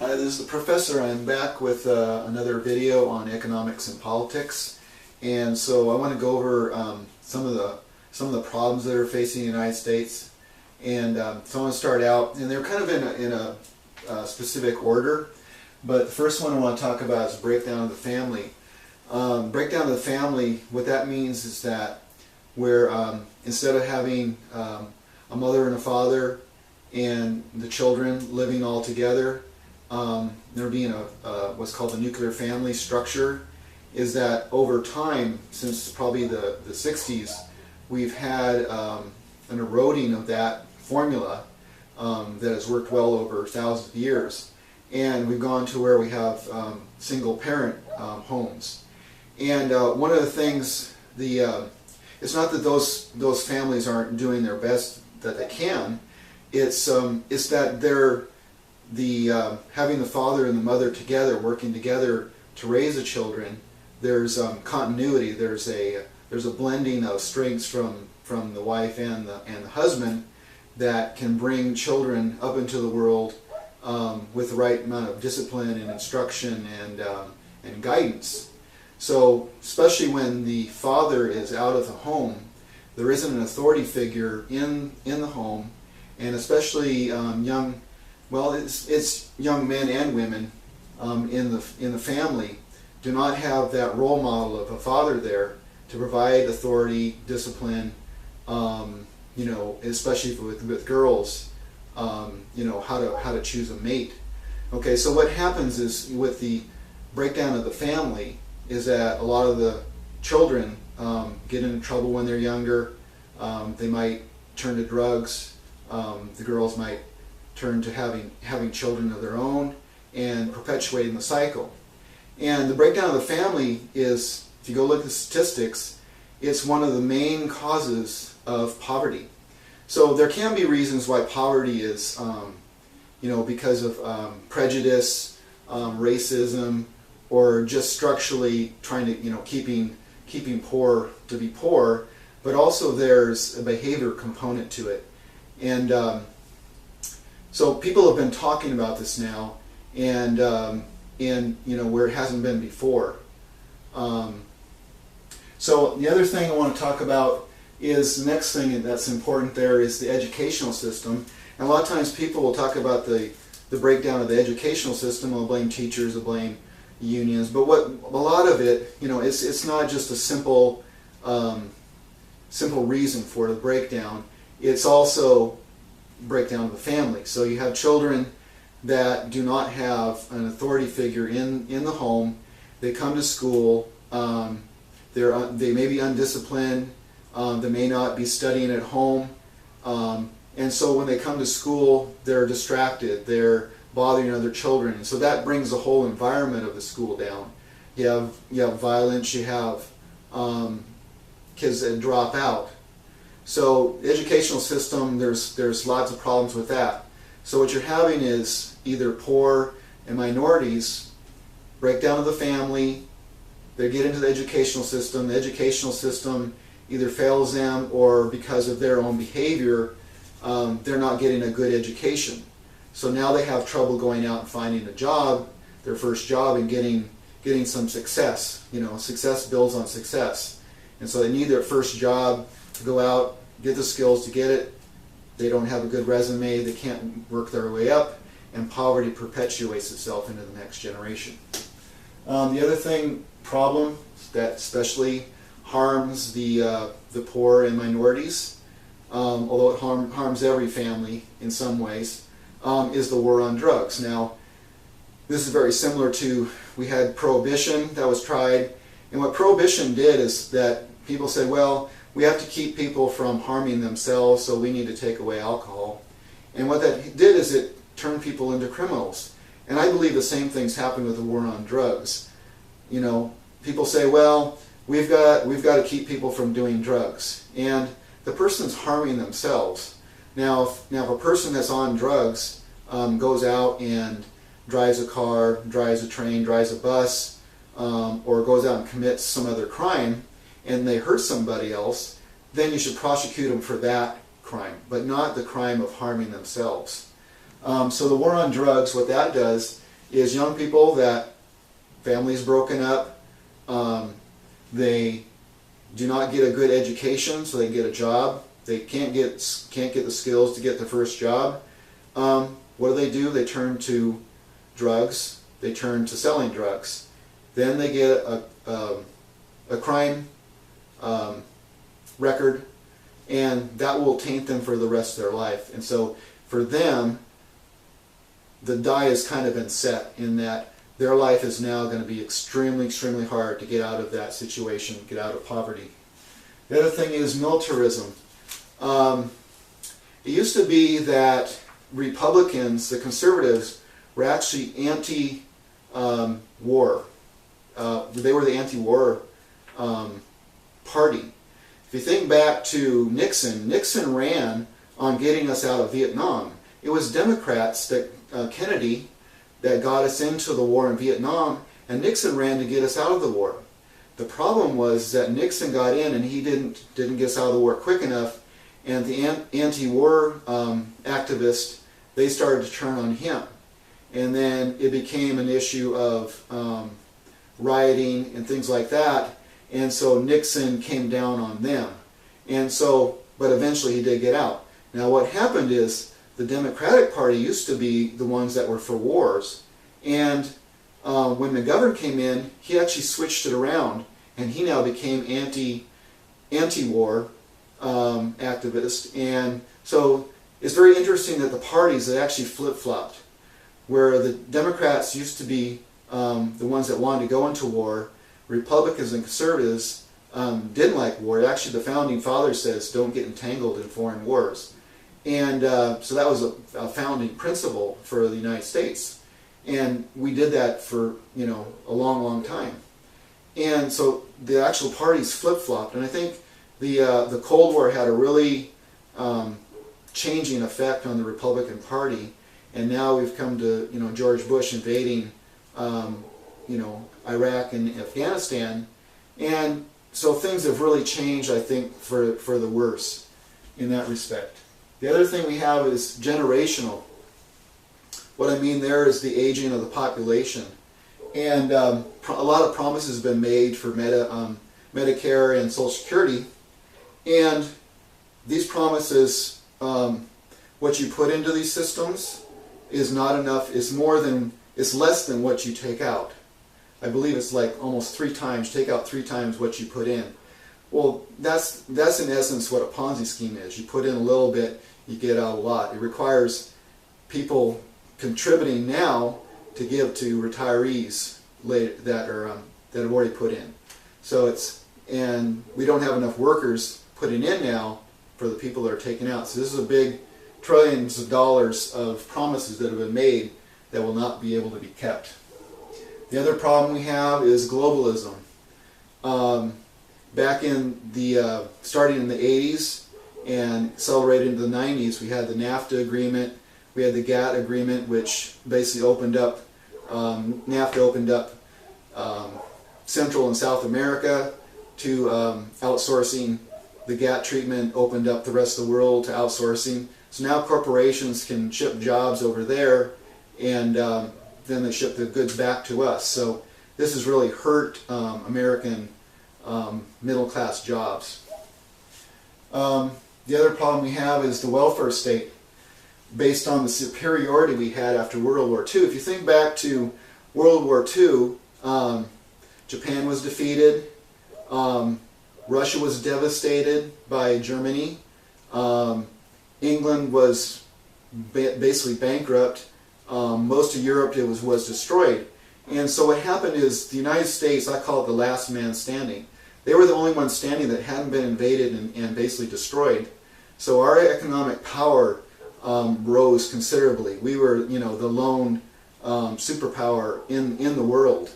This is the professor. I'm back with another video on economics and politics, and so I want to go over some of the problems that are facing the United States. And so I want to start out, and they're kind of in a specific order. But the first one I want to talk about is breakdown of the family. Breakdown of the family. What that means is that where instead of having a mother and a father and the children living all together, there being what's called the nuclear family structure, is that over time, since probably the 60s, we've had an eroding of that formula that has worked well over thousands of years. And we've gone to where we have single parent homes. And one of the things, it's not that those families aren't doing their best that they can. It's that they're having the father and the mother together, working together to raise the children. There's continuity. There's a blending of strengths from the wife and the husband that can bring children up into the world with the right amount of discipline and instruction and guidance. So, especially when the father is out of the home, there isn't an authority figure in the home, and especially it's young men and women in the family do not have that role model of a father there to provide authority, discipline, especially with girls, how to choose a mate. Okay, so what happens is with the breakdown of the family is that a lot of the children get into trouble when they're younger. They might turn to drugs. The girls might turn to having children of their own and perpetuating the cycle. And the breakdown of the family is, if you go look at the statistics, it's one of the main causes of poverty. So there can be reasons why poverty is, because of prejudice, racism, or just structurally trying to, keeping poor to be poor. But also there's a behavior component to it. And so people have been talking about this now, and where it hasn't been before. So the other thing I want to talk about is the next thing that's important there is the educational system. And a lot of times people will talk about the breakdown of the educational system. They'll blame teachers, they'll blame unions, but what a lot of it, it's not just a simple reason for the breakdown. It's also breakdown of the family. So you have children that do not have an authority figure in the home. They come to school. They may be undisciplined. They may not be studying at home. And so when they come to school, they're distracted. They're bothering other children. And so that brings the whole environment of the school down. You have violence. You have kids that drop out. So the educational system, there's lots of problems with that. So what you're having is either poor and minorities, breakdown of the family, they get into the educational system either fails them, or because of their own behavior, they're not getting a good education. So now they have trouble going out and finding a job, their first job, and getting some success. Success builds on success. And so they need their first job to go out, get the skills to get it. They don't have a good resume, they can't work their way up, and poverty perpetuates itself into the next generation. The other problem that especially harms the poor and minorities, although it harms every family in some ways, is the war on drugs. Now, this is very similar to, we had prohibition that was tried, and what prohibition did is that people said, well, we have to keep people from harming themselves, so we need to take away alcohol. And what that did is it turned people into criminals. And I believe the same things happen with the war on drugs. People say, well, we've got to keep people from doing drugs. And the person's harming themselves. Now, if a person that's on drugs goes out and drives a car, drives a train, drives a bus, or goes out and commits some other crime, and they hurt somebody else, then you should prosecute them for that crime, but not the crime of harming themselves. So the war on drugs, what that does is young people that families broken up, they do not get a good education, so they get a job. They can't get the skills to get their first job. What do? They turn to drugs. They turn to selling drugs. Then they get a crime record, and that will taint them for the rest of their life. And so for them, the die has kind of been set in that their life is now going to be extremely, extremely hard to get out of that situation, get out of poverty. The other thing is militarism. It used to be that Republicans, the conservatives, were actually anti-war. They were the anti-war party. If you think back to Nixon, Nixon ran on getting us out of Vietnam. It was Democrats, that Kennedy, that got us into the war in Vietnam, and Nixon ran to get us out of the war. The problem was that Nixon got in and he didn't get us out of the war quick enough, and the anti-war activists, they started to turn on him. And then it became an issue of rioting and things like that, and so Nixon came down on them. And so, but eventually he did get out. Now what happened is the Democratic Party used to be the ones that were for wars, and when McGovern came in, he actually switched it around, and he now became anti-war activist. And so it's very interesting that the parties that actually flip-flopped, where the Democrats used to be the ones that wanted to go into war, Republicans and conservatives didn't like war. Actually, the founding fathers says don't get entangled in foreign wars. And so that was a founding principle for the United States. And we did that for, a long, long time. And so the actual parties flip-flopped. And I think the Cold War had a really changing effect on the Republican Party. And now we've come to, George Bush invading, Iraq and Afghanistan. And so things have really changed, I think, for the worse in that respect. The other thing we have is generational. What I mean there is the aging of the population. And a lot of promises have been made for Medicare and Social Security. And these promises, what you put into these systems is not enough. It's less than what you take out. I believe it's like almost 3 times, take out 3 times what you put in. Well, that's in essence what a Ponzi scheme is. You put in a little bit, you get out a lot. It requires people contributing now to give to retirees that have already put in. So and we don't have enough workers putting in now for the people that are taking out. So this is a big trillions of dollars of promises that have been made that will not be able to be kept. The other problem we have is globalism. Back in the starting in the 80s and accelerated into the 90s, we had the NAFTA agreement, we had the GATT agreement, which basically opened up, NAFTA opened up Central and South America to outsourcing. The GATT treatment opened up the rest of the world to outsourcing. So now corporations can ship jobs over there, and then they ship the goods back to us. So this has really hurt American middle-class jobs. The other problem we have is the welfare state, based on the superiority we had after World War II. If you think back to World War II, Japan was defeated, Russia was devastated by Germany, England was basically bankrupt, most of Europe was destroyed. And so what happened is the United States, I call it the last man standing. They were the only ones standing that hadn't been invaded and basically destroyed. So our economic power rose considerably. We were, the lone superpower in the world.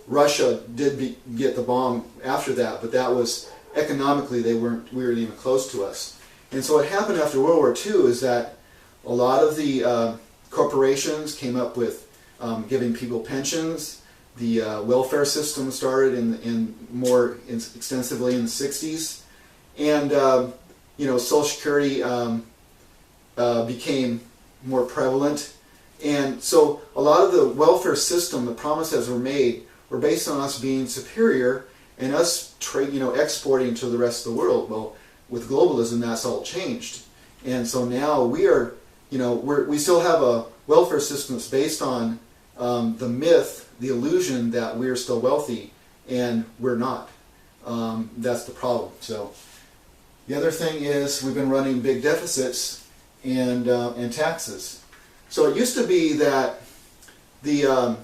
Russia did get the bomb after that, but that was economically we weren't even close to us. And so what happened after World War II is that a lot of the corporations came up with giving people pensions. The welfare system started more extensively in the 60s, and Social Security became more prevalent, And so a lot of the welfare system, the promises were made, were based on us being superior and us exporting to the rest of the world. Well, with globalism, that's all changed. And so now we are, we still have a welfare system that's based on the myth, the illusion that we're still wealthy, and we're not. That's the problem. So the other thing is we've been running big deficits and taxes. So it used to be that the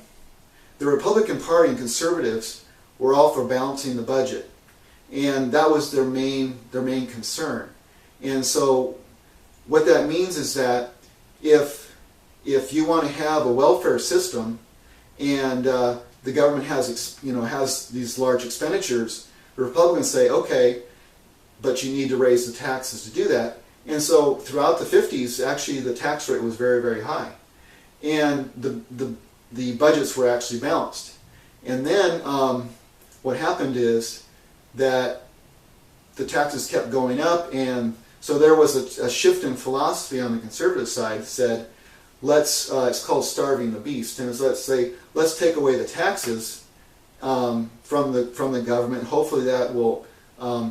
Republican Party and conservatives were all for balancing the budget, and that was their main concern. And so what that means is that if you want to have a welfare system and the government has these large expenditures, the Republicans say, okay, but you need to raise the taxes to do that. And so throughout the 50s, actually the tax rate was very, very high. And the budgets were actually balanced. And then what happened is that the taxes kept going up, and so there was a shift in philosophy on the conservative side that said, it's called starving the beast, and let's take away the taxes from the government. Hopefully that will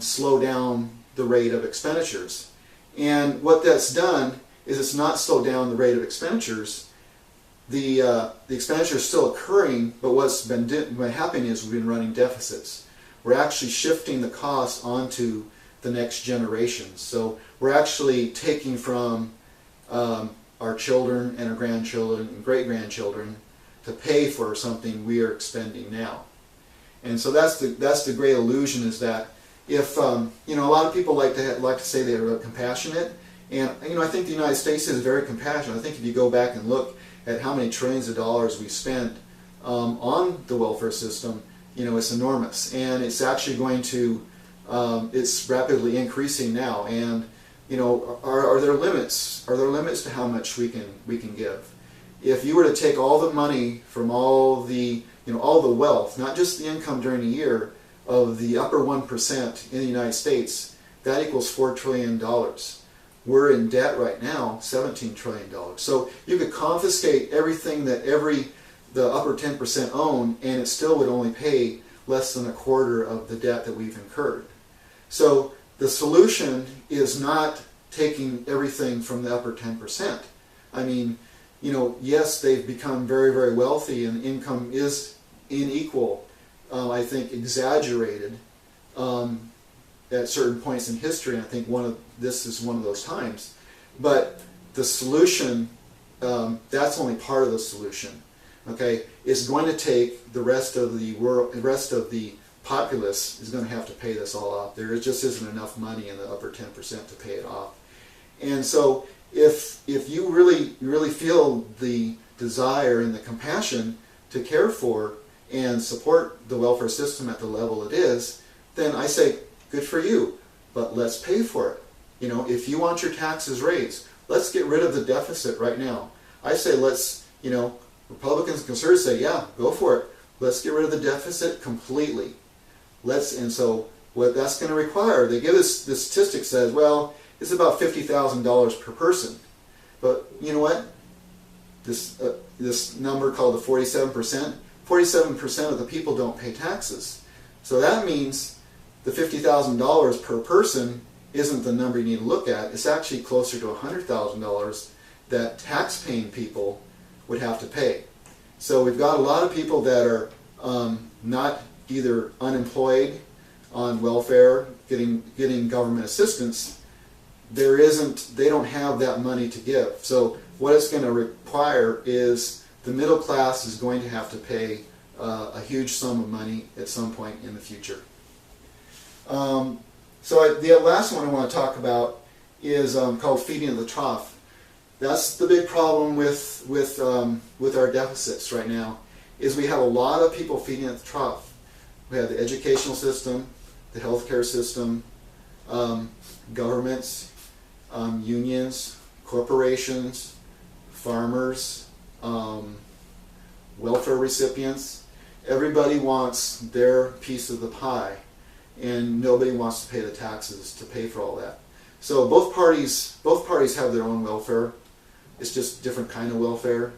slow down the rate of expenditures. And what that's done is it's not slowed down the rate of expenditures. The expenditure is still occurring, but what's been happening is we've been running deficits. We're actually shifting the costs onto the next generation. So we're actually taking from our children and our grandchildren and great-grandchildren to pay for something we are expending now. And so that's the great illusion, is that if a lot of people like to say they're compassionate, and I think the United States is very compassionate. I think if you go back and look at how many trillions of dollars we spent on the welfare system, it's enormous, and it's actually going to it's rapidly increasing now. And are there limits? Are there limits to how much we can give? If you were to take all the money from all the wealth, not just the income during the year of the upper 1% in the United States, that equals $4 trillion. We're in debt right now, $17 trillion. So you could confiscate everything that the upper 10% own, and it still would only pay less than a quarter of the debt that we've incurred. So the solution is not taking everything from the upper 10%. I mean, yes, they've become very, very wealthy, and income is unequal, I think exaggerated at certain points in history, and I think this is one of those times. But the solution, that's only part of the solution. Okay, it's going to take the rest of the world, the rest of the populace is going to have to pay this all off. There just isn't enough money in the upper 10% to pay it off. And so if you really feel the desire and the compassion to care for and support the welfare system at the level it is, then I say, good for you, but let's pay for it. If you want your taxes raised, let's get rid of the deficit right now. I say let's, Republicans and conservatives say, yeah, go for it. Let's get rid of the deficit completely. And so what that's going to require, they give this statistic says, well, it's about $50,000 per person. But you know what? This number called the 47%, 47% of the people don't pay taxes. So that means the $50,000 per person isn't the number you need to look at. It's actually closer to $100,000 that tax-paying people would have to pay. So we've got a lot of people that are not either unemployed, on welfare, getting government assistance. They don't have that money to give. So what it's going to require is the middle class is going to have to pay a huge sum of money at some point in the future. So the last one I want to talk about is called feeding at the trough. That's the big problem with our deficits right now, is we have a lot of people feeding at the trough. We have the educational system, the healthcare system, governments, unions, corporations, farmers, welfare recipients. Everybody wants their piece of the pie, and nobody wants to pay the taxes to pay for all that. So both parties have their own welfare. It's just different kind of welfare.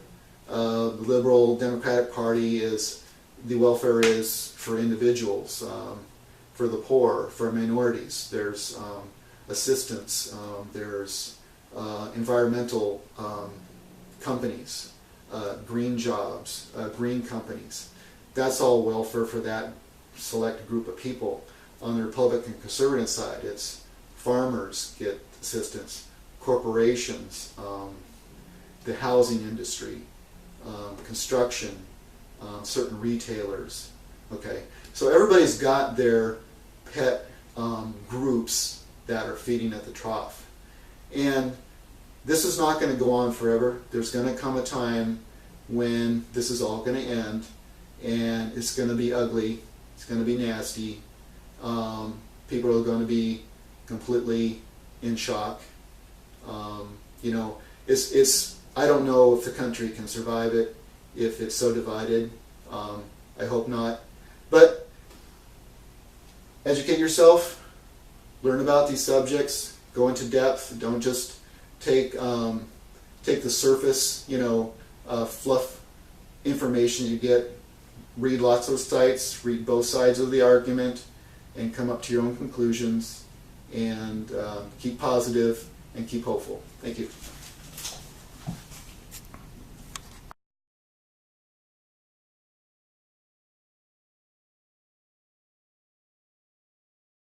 The Liberal Democratic Party is the welfare is for individuals, for the poor, for minorities. There's assistance, there's environmental companies, green jobs, green companies. That's all welfare for that select group of people. On the Republican conservative side, it's farmers get assistance, corporations, the housing industry, construction, certain retailers. Okay, so everybody's got their pet groups that are feeding at the trough. And this is not going to go on forever. There's going to come a time when this is all going to end, and it's going to be ugly, it's going to be nasty. People are going to be completely in shock. You know, it's I don't know if the country can survive it if it's so divided. I hope not. But educate yourself, learn about these subjects, go into depth. Don't just take the surface, you know, fluff information you get. Read lots of sites, read both sides of the argument, and come up to your own conclusions. And keep positive and keep hopeful. Thank you.